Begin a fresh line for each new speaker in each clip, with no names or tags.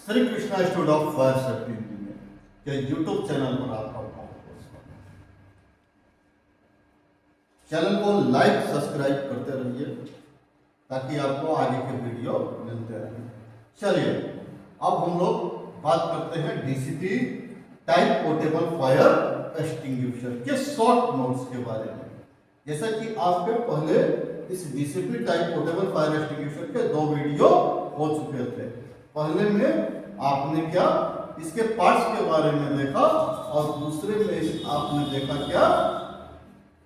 Shri Krishna institute of fire safety engineer के YouTube channel पर आपका बहुत स्वागत है। चैनल को लाइक सब्सक्राइब करते रहिए ताकि आपको आगे के वीडियो मिलते रहे। चलिए अब हम लोग बात करते हैं DCP type portable fire extinguisher के शॉर्ट नोट्स के बारे में। जैसा कि आपके पहले इस DCP type portable fire extinguisher के 2 वीडियो हो चुके थे। पहले में आपने क्या इसके पार्ट्स के बारे में देखा और दूसरे में आपने देखा क्या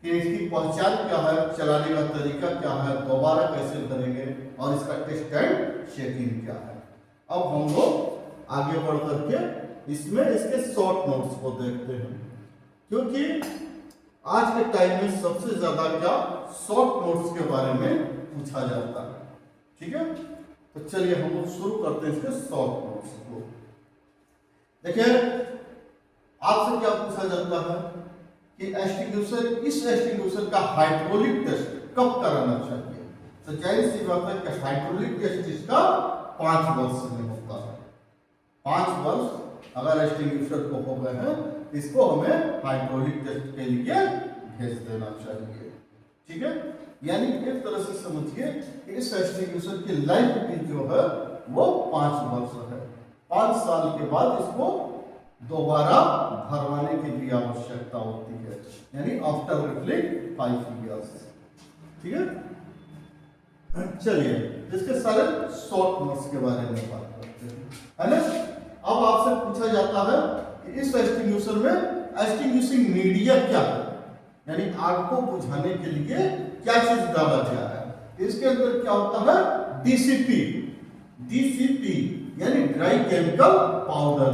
कि इसकी पहचान क्या है, चलाने का तरीका क्या है, दोबारा कैसे करेंगे और इसका टेस्ट एंड चेकिंग क्या है। अब हम लोग आगे बढ़ करके इसमें इसके शॉर्ट नोट्स को देखते हैं, क्योंकि आज के टाइम में सबसे ज्यादा क्या शॉर्ट नोट्स के बारे में पूछा जाता है। ठीक है, तो चलिए हम लोग शुरू करते हैं इसके शॉर्ट नोट्स को। देखिए आपसे क्या पूछा जाता है कि एक्सटिंग्विशर, इस एक्सटिंग्विशर का हाइड्रोलिक टेस्ट कब कराना चाहिए। तो जाहिर सी बात है कि हाइड्रोलिक टेस्ट इसका 5 वर्ष में होता है। 5 वर्ष अगर एक्सटिंग्विशर को हो गए हैं, इसको हमें हाइड्रोलिक टेस्ट के लिए भेज देना चाहिए। ठीक है, यानी एक तरह से समझिए कि इस एक्सटिंग्विशर की लाइफ भी जो है वो 5 वर्ष है। 5 साल के बाद इसको दोबारा भरवाने की भी आवश्यकता होती है, यानी आफ्टर रिफिलिंग 5 इयर्स। ठीक है, चलिए इसके सारे शॉर्ट नोट्स के बारे में बात करते हैं, है ना। अब आपसे पूछा जाता है कि इस एक्सटिंग्विशर में एक्सटिंग्विशिंग मीडिया क्या है, यानी आग को बुझाने के लिए क्या चीज डाला गया है। इसके अंदर क्या होता है, डीसीपी। डीसीपी यानी ड्राई केमिकल पाउडर।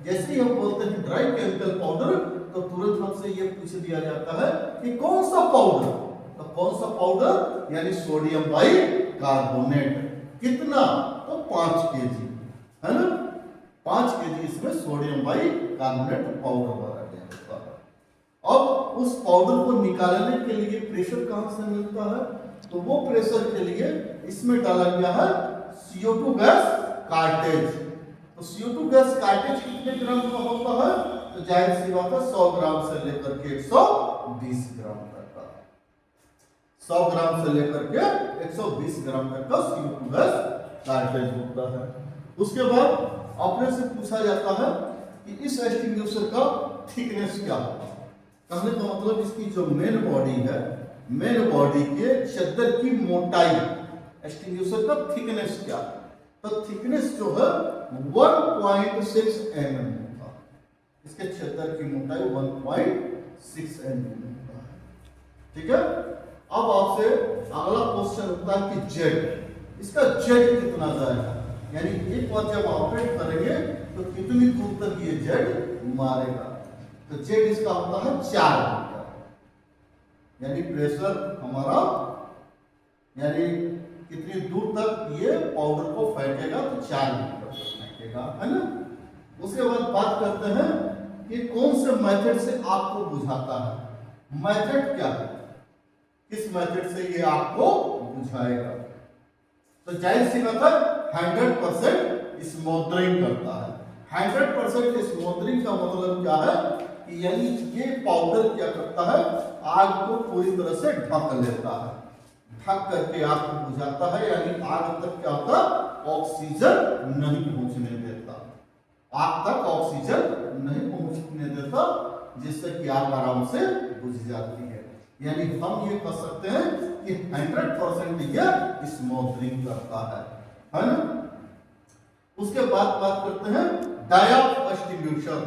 जैसे ही हम बोलते हैं ड्राई केमिकल पाउडर, तो तुरंत हमसे ये पूछ दिया जाता है कि कौन सा पाउडर। तो कौन सा पाउडर, यानी सोडियम बाइकार्बोनेट। कितना, तो 5 kg, है ना। 5 kg इसमें सोडियम बाइकार्बोनेट पाउडर भरा गया होता है। अब उस पाउडर को निकालने के लिए प्रेशर कहां से मिलता है, तो वो प्रेशर के लिए इसमें डाला गया है CO2 गैस कार्टेज। तो CO2 गैस कार्टेज कितने ग्राम का होता है, तो जाहिर सी बात है 100 ग्राम से लेकर के 120 ग्राम तक का। 100 ग्राम से लेकर के 120 ग्राम तक का CO2 गैस कार्टेज होता है। उसके बाद आपने से पूछा जाता है कि इस एक्सटिंग्विशर का थिकनेस क्या होगा। कहने का मतलब इसकी जो मेन बॉडी है, मेन बॉडी के चद्दर की मोटाई, एक्सटिंग्विशर का थिकनेस क्या है। तो थिकनेस जो है 1.6 mm होता है। इसके चद्दर की मोटाई 1.6 mm होता है। ठीक है, अब आपसे अगला क्वेश्चन होता है कि जेड, इसका जेड कितना जाएगा, यानी एक बार जब ऑपरेट करेंगे तो कितनी दूर तक ये जेड मारेगा। तो जेड इसका होता है 4 मीटर, यानी प्रेशर हमारा, यानी कितनी दूर तक ये पाउडर को फेंकेगा, तो 4 मीटर तक फेंकेगा, है ना। उसके बाद बात करते हैं कि कौन से मेथड से आग को बुझाता है। मेथड क्या है, किस मेथड से ये आग को बुझाएगा। तो जाहिर सी बात है 100% स्मोथरिंग करता है। 100% स्मोथरिंग का मतलब क्या है कि यानी ये पाउडर क्या करता है, आग को पूरी तरह से ढक लेता है। ढक करके आग को बुझाता है, यानी आग तक क्या होता है, ऑक्सीजन नहीं पहुंचने देता। आग तक ऑक्सीजन नहीं पहुंचने देता, जिससे कि आग आराम से बुझ जाती है। यानी हम ये कह सकते हैं कि 100% यह स्मोथरिंग करता है ना। उसके बाद बात करते हैं डाया एक्सटिंग्विशर।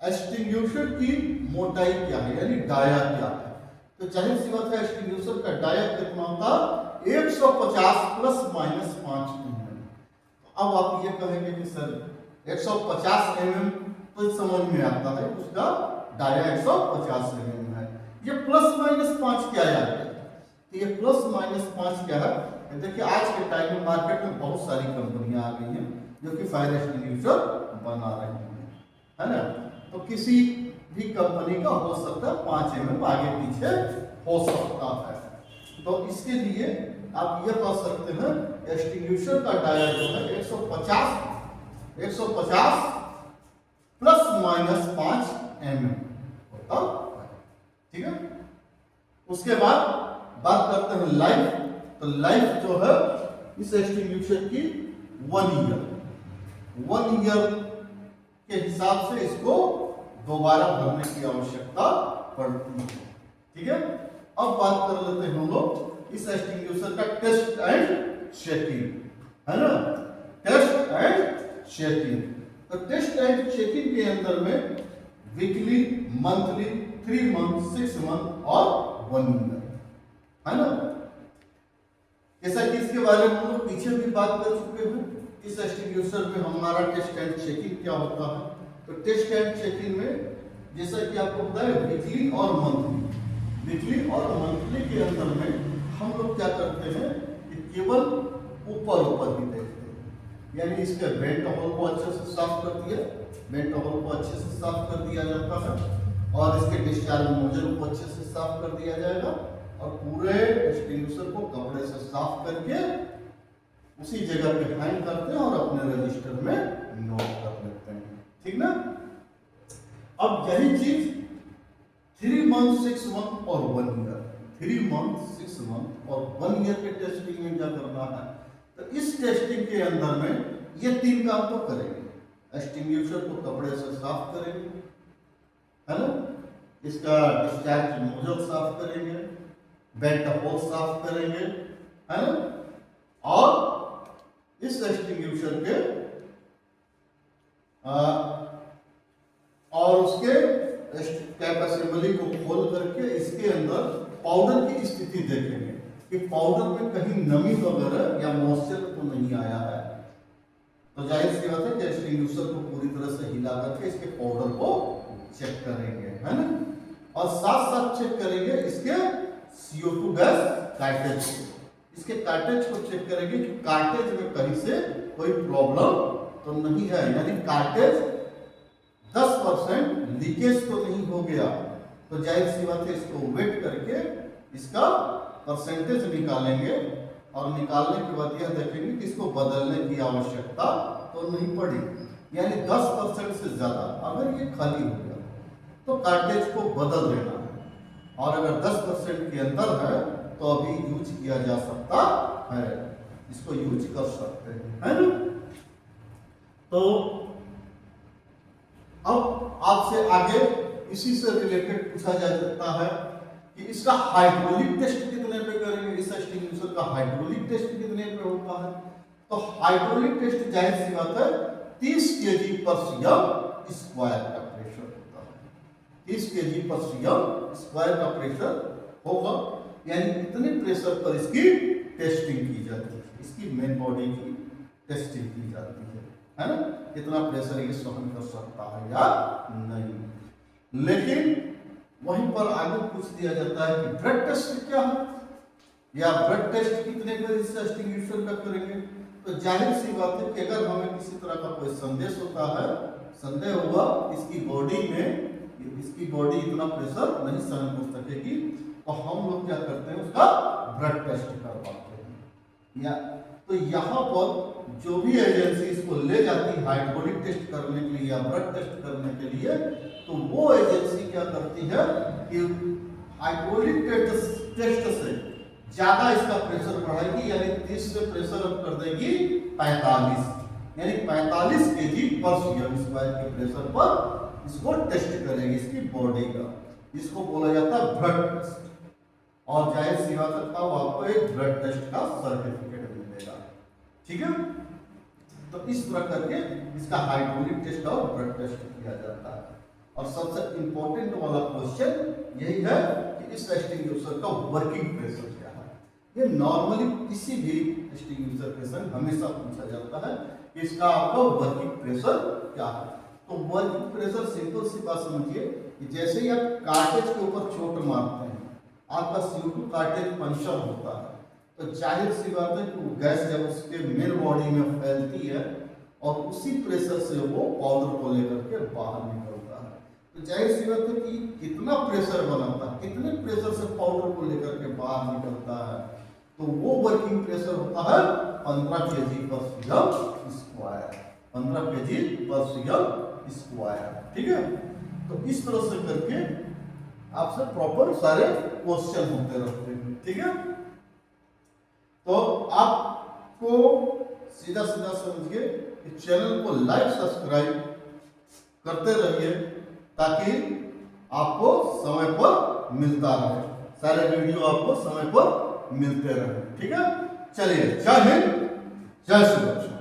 एक्सटिंग्विशर की मोटाई क्या है, यानी डाया क्या है। तो जाहिर सी बात है एक्सटिंग्विशर का डाया कितना होता है, 150 ± 5 mm। अब आप ये कहेंगे कि सर 150 mm तो समझ में आता है, उसका डाया 150 mm है। ये ±5 क्या है, तो ये ±5 क्या है। देखिए आज के टाइम में मार्केट में बहुत सारी कंपनियां आ गई हैं जो कि फायर एक्सटिंग्विशर बना रही हैं, है ना। तो किसी भी कंपनी का हो सकता है 5 mm आगे पीछे हो सकता है। तो इसके लिए आप ये कह सकते हैं एक्सटिंग्विशर का डाया जो है 150 150 प्लस माइनस 5 mm होता है। ठीक है, उसके बाद बात करते हैं लाइफ। तो लाइफ जो है इस एक्सटिंग्विशर की 1 ईयर के हिसाब से इसको दोबारा भरने की आवश्यकता पड़ती है। ठीक है, अब बात कर लेते हैं हम लोग इस एक्सटिंग्विशर का टेस्ट एंड चेकिंग, है ना। टेस्ट एंड चेकिंग, तो टेस्ट एंड चेकिंग के अंदर में वीकली, मंथली, 3 मंथ, 6 मंथ और 1 ईयर, है ना। जैसा कि इसके बारे में हम लोग पीछे भी बात कर चुके हैं। इस एक्सटिंग्विशर में हमारा टेस्ट एंड चेकिंग क्या होता है। तो टेस्ट एंड चेकिंग में जैसा कि आपको पता है वीकली और मंथली के अंदर में हम लोग क्या करते हैं कि केवल ऊपर ही देखते हैं, यानी इसके वेंट होल को अच्छे से साफ कर दिया, वेंट होल को अच्छे से साफ कर दिया जाता है और इसके डिस्चार्ज नोजल को अच्छे से साफ कर दिया जाएगा और पूरे एक्सटिंग्विशर को कपड़े से साफ करके उसी जगह पे फाइन करते हैं और अपने रजिस्टर में नोट कर लेते हैं। ठीक ना। अब यही चीज 3 मंथ, 6 मंथ और 1 ईयर, 3 मंथ, 6 मंथ और 1 ईयर के टेस्टिंग में क्या करना है। तो इस टेस्टिंग के अंदर में ये 3 काम तो करेंगे। एक्सटिंग्विशर को कपड़े से साफ करेंगे, है ना, इसका डिस्चार्ज नोजल साफ करेंगे, वेंट होल साफ करेंगे, है ना, और इस एक्सटिंग्विशर के और उसके कैप असेंबली को खोल करके इसके अंदर पाउडर की स्थिति देखेंगे कि पाउडर में कहीं नमी वगैरह या मॉइस्चर तो नहीं आया है। तो जाहिर सी बात है कि एक्सटिंग्विशर को पूरी तरह से हिला करके इसके पाउडर को चेक करेंगे, है ना, और साथ साथ चेक करेंगे इसके CO2 गैस कार्टेज, इसके कार्टेज को चेक करेंगे कि कार्टेज में कहीं से कोई प्रॉब्लम तो नहीं है, यानी कार्टेज 10% लीकेज तो नहीं हो गया। तो जाहिर सी बात है इसको वेट करके इसका परसेंटेज निकालेंगे और निकालने के बाद यह देखेंगे कि इसको बदलने की आवश्यकता तो नहीं पड़ी, यानी 10% से ज्यादा अगर ये खाली हो गया तो कार्टेज को बदल देना है, और अगर 10% के अंदर है तो अभी यूज किया जा सकता है, इसको यूज कर सकते हैं, है ना। तो अब आपसे आगे इसी से रिलेटेड पूछा जा सकता है कि इसका हाइड्रोलिक टेस्ट कितने पे करेंगे, इस एक्सटिंग्विशर का हाइड्रोलिक टेस्ट कितने पे होता है। तो हाइड्रोलिक टेस्ट जाहिर सी बात है 30 kg/cm² का प्रेशर होता है, 30 kg/cm² का प्रेशर होगा, यानी इतने प्रेशर पर इसकी टेस्टिंग की जाती है, इसकी मेन बॉडी की टेस्टिंग की जाती है ना, कितना प्रेशर ये सहन कर सकता है या नहीं। लेकिन वहीं पर आगे पूछ दिया जाता है कि ब्लड टेस्ट क्या है, या ब्लड टेस्ट कितने पर इस एक्सटिंग्विशर का करेंगे। तो जाहिर सी बात है कि अगर हमें किसी तरह का कोई संदेश होता है, संदेह हुआ इसकी बॉडी में, इसकी बॉडी इतना प्रेशर नहीं सहन कर सकेगी, तो हम लोग क्या करते हैं उसका ब्लड टेस्ट करवाते हैं। या तो यहाँ पर जो भी एजेंसी इसको ले जाती है हाइड्रोलिक टेस्ट करने के लिए या ब्लड टेस्ट करने के लिए, तो वो एजेंसी क्या करती है कि हाइड्रोलिक टेस्ट से ज्यादा इसका प्रेशर बढ़ाएगी, यानी 30 से प्रेशर अप कर देगी 45, यानी 45 kg/cm² के प्रेशर पर इसको टेस्ट करेगी इसकी बॉडी का, इसको बोला जाता है ब्लड टेस्ट। और जाहिर सी बात है तब आपको एक ब्लड टेस्ट का सर्टिफिकेट मिलेगा। ठीक है, तो इस तरह करके इसका हाइड्रोलिक टेस्ट और ब्लड टेस्ट किया जाता है। और सबसे इंपॉर्टेंट वाला क्वेश्चन यही है कि इस एक्सटिंग्विशर का वर्किंग प्रेशर क्या है। ये नॉर्मली किसी भी एक्सटिंग्विशर के संग हमेशा पूछा जाता है कि इसका आपका वर्किंग प्रेशर क्या है। तो वर्किंग प्रेशर सिंपल सी बात समझिए कि जैसे ही आप कार्टेज के ऊपर चोट मारते हैं, आपका CO2 कार्टेज पंक्चर होता है, तो जाहिर सी बात है कि गैस जब उसके मेन बॉडी में फैलती है और उसी प्रेशर से वो पाउडर को लेकर के बाहर निकलता है। तो जाहिर सी बात है कि कितना प्रेशर बनाता है, कितने प्रेशर से पाउडर को लेकर के बाहर निकलता है, तो वो वर्किंग प्रेशर होता है 15 kg/cm²। 15 kg पर cm स्क्वायर। ठीक है, तो इस तरह से करके आपसे प्रॉपर सारे क्वेश्चन होते रहते हैं। ठीक है, तो आपको सीधा सीधा समझिए कि चैनल को लाइक सब्सक्राइब करते रहिए ताकि आपको समय पर मिलता रहे, सारे वीडियो आपको समय पर मिलते रहे। ठीक है, चलिए, जय हिंद, जय श्री कृष्ण।